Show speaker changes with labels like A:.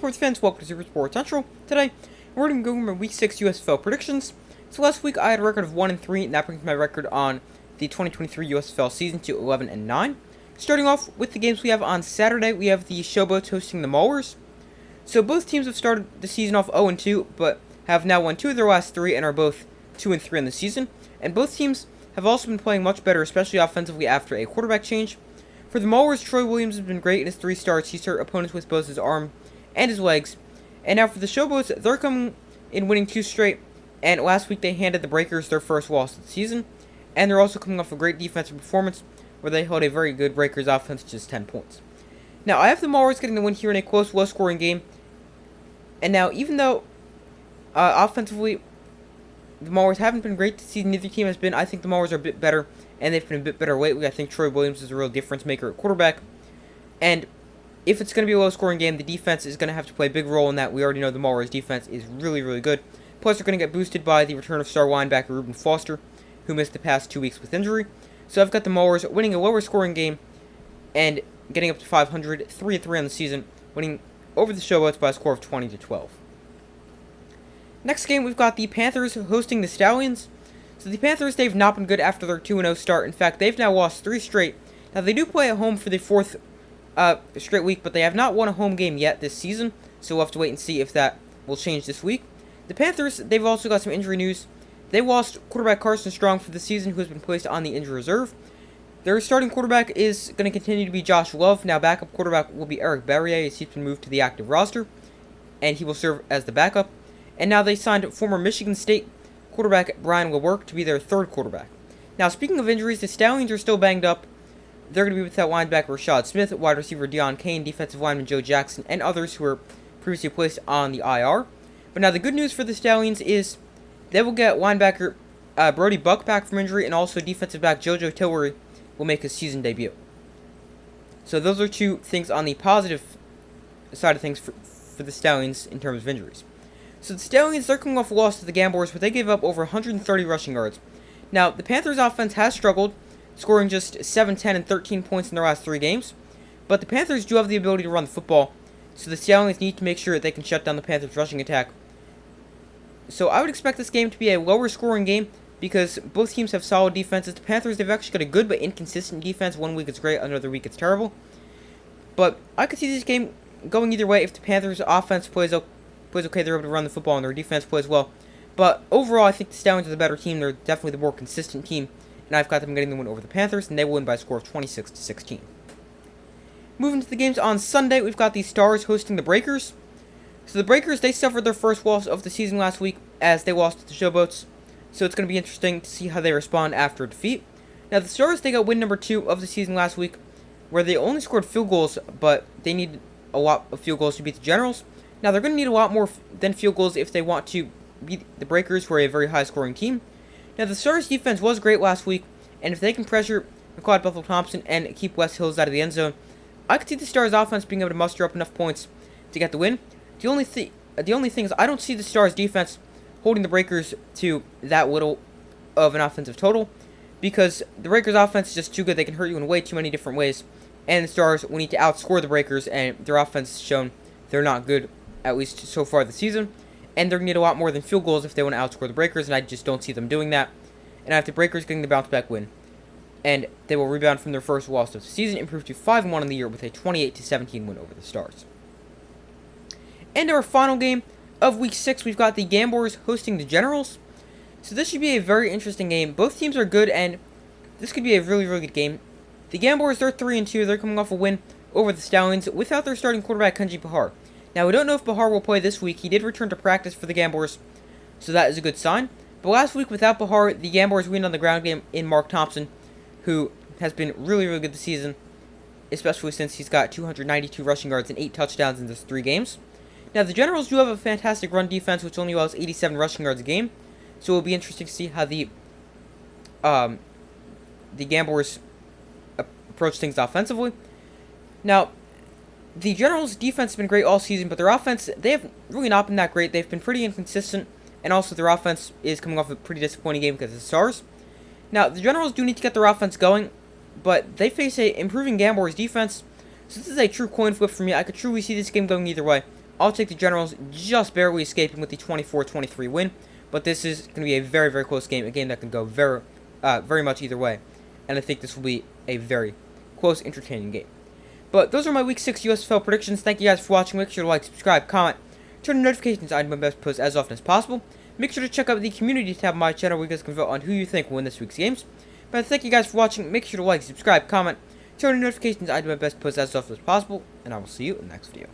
A: sports fans, welcome to Super Sports Central. Today, we're going to go over my Week 6 USFL predictions. So last week, I had a record of 1-3, and that brings my record on the 2023 USFL season to 11-9. Starting off with the games we have on Saturday, we have the Showboats hosting the Maulers. So both teams have started the season off 0-2, but have now won 2 of their last 3 and are both 2-3 in the season. And both teams have also been playing much better, especially offensively after a quarterback change. For the Maulers, Troy Williams has been great in his 3 starts. He's hurt opponents with both his arm and his legs. And now for the Showboats, they're coming in winning 2 straight. And last week they handed the Breakers their first loss of the season. And they're also coming off a great defensive performance where they held a very good Breakers offense to just 10 points. Now I have the Maulers getting the win here in a close, low-scoring game. And now even though offensively the Maulers haven't been great this season, neither team has been, I think the Maulers are a bit better. And they've been a bit better lately. I think Troy Williams is a real difference maker at quarterback. And if it's going to be a low-scoring game, the defense is going to have to play a big role in that. We already know the Maulers' defense is really, really good. Plus, they're going to get boosted by the return of star linebacker Reuben Foster, who missed the past 2 weeks with injury. So I've got the Maulers winning a lower-scoring game and getting up to 500, 3-3 on the season, winning over the Showboats by a score of 20-12. Next game, we've got the Panthers hosting the Stallions. So the Panthers, they've not been good after their 2-0 start. In fact, they've now lost 3 straight. Now, they do play at home for the 4th straight week, but they have not won a home game yet this season. So we'll have to wait and see if that will change this week. The Panthers, they've also got some injury news. They lost quarterback Carson Strong for the season, who has been placed on the injury reserve. Their starting quarterback is going to continue to be Josh Love. Now, backup quarterback will be Eric Barrier, as he's been moved to the active roster, and he will serve as the backup. And now they signed former Michigan State quarterback Brian Lewerke to be their 3rd quarterback. Now, speaking of injuries, the Stallions are still banged up. They're going to be without linebacker Rashad Smith, wide receiver Deion Kane, defensive lineman Joe Jackson, and others who were previously placed on the IR. But now the good news for the Stallions is they will get linebacker Brody Buck back from injury, and also defensive back JoJo Tillery will make his season debut. So those are 2 things on the positive side of things for the Stallions in terms of injuries. So the Stallions, they're coming off a loss to the Gamblers, but they gave up over 130 rushing yards. Now, the Panthers' offense has struggled, scoring just 7, 10, and 13 points in their last 3 games. But the Panthers do have the ability to run the football, so the Stallions need to make sure that they can shut down the Panthers' rushing attack. So I would expect this game to be a lower-scoring game because both teams have solid defenses. The Panthers, they've actually got a good but inconsistent defense. One week it's great, another week it's terrible. But I could see this game going either way if the Panthers' offense plays okay, they're able to run the football, and their defense plays well. But overall, I think the Stallions are the better team. They're definitely the more consistent team, and I've got them getting the win over the Panthers, and they will win by a score of 26-16. Moving to the games on Sunday, we've got the Stars hosting the Breakers. So the Breakers, they suffered their first loss of the season last week as they lost to the Showboats. So it's going to be interesting to see how they respond after a defeat. Now the Stars, they got win number 2 of the season last week, where they only scored field goals, but they needed a lot of field goals to beat the Generals. Now, they're going to need a lot more than field goals if they want to beat the Breakers, who are a very high-scoring team. Now, the Stars' defense was great last week, and if they can pressure McLeod Bethel-Thompson and keep Wes Hills out of the end zone, I could see the Stars' offense being able to muster up enough points to get the win. The only thing is I don't see the Stars' defense holding the Breakers to that little of an offensive total, because the Breakers' offense is just too good. They can hurt you in way too many different ways, and the Stars will need to outscore the Breakers, and their offense has shown they're not good, at least so far this season, and they're going to need a lot more than field goals if they want to outscore the Breakers, and I just don't see them doing that. And I have the Breakers getting the bounce-back win, and they will rebound from their first loss of the season, improve to 5-1 on the year with a 28-17 win over the Stars. And our final game of Week 6, we've got the Gamblers hosting the Generals. So this should be a very interesting game. Both teams are good, and this could be a really, really good game. The Gamblers, they're 3-2. They're coming off a win over the Stallions without their starting quarterback, Kenji Bahar. Now, we don't know if Bahar will play this week. He did return to practice for the Gamblers, so that is a good sign. But last week, without Bahar, the Gamblers win on the ground game in Mark Thompson, who has been really, really good this season, especially since he's got 292 rushing yards and 8 touchdowns in just 3 games. Now, the Generals do have a fantastic run defense, which only allows 87 rushing yards a game, so it will be interesting to see how the Gamblers approach things offensively. Now, the Generals' defense has been great all season, but their offense, they have really not been that great. They've been pretty inconsistent, and also their offense is coming off a pretty disappointing game because of the Stars. Now, the Generals do need to get their offense going, but they face a improving Gamblers defense, so this is a true coin flip for me. I could truly see this game going either way. I'll take the Generals, just barely escaping with the 24-23 win. But this is going to be a very, very close game, a game that can go very much either way. And I think this will be a very close, entertaining game. But those are my Week 6 USFL predictions. Thank you guys for watching. Make sure to like, subscribe, comment, turn on notifications. I do my best to post as often as possible. Make sure to check out the community tab of my channel where you guys can vote on who you think will win this week's games. But thank you guys for watching. Make sure to like, subscribe, comment, turn on notifications. I do my best to post as often as possible. And I will see you in the next video.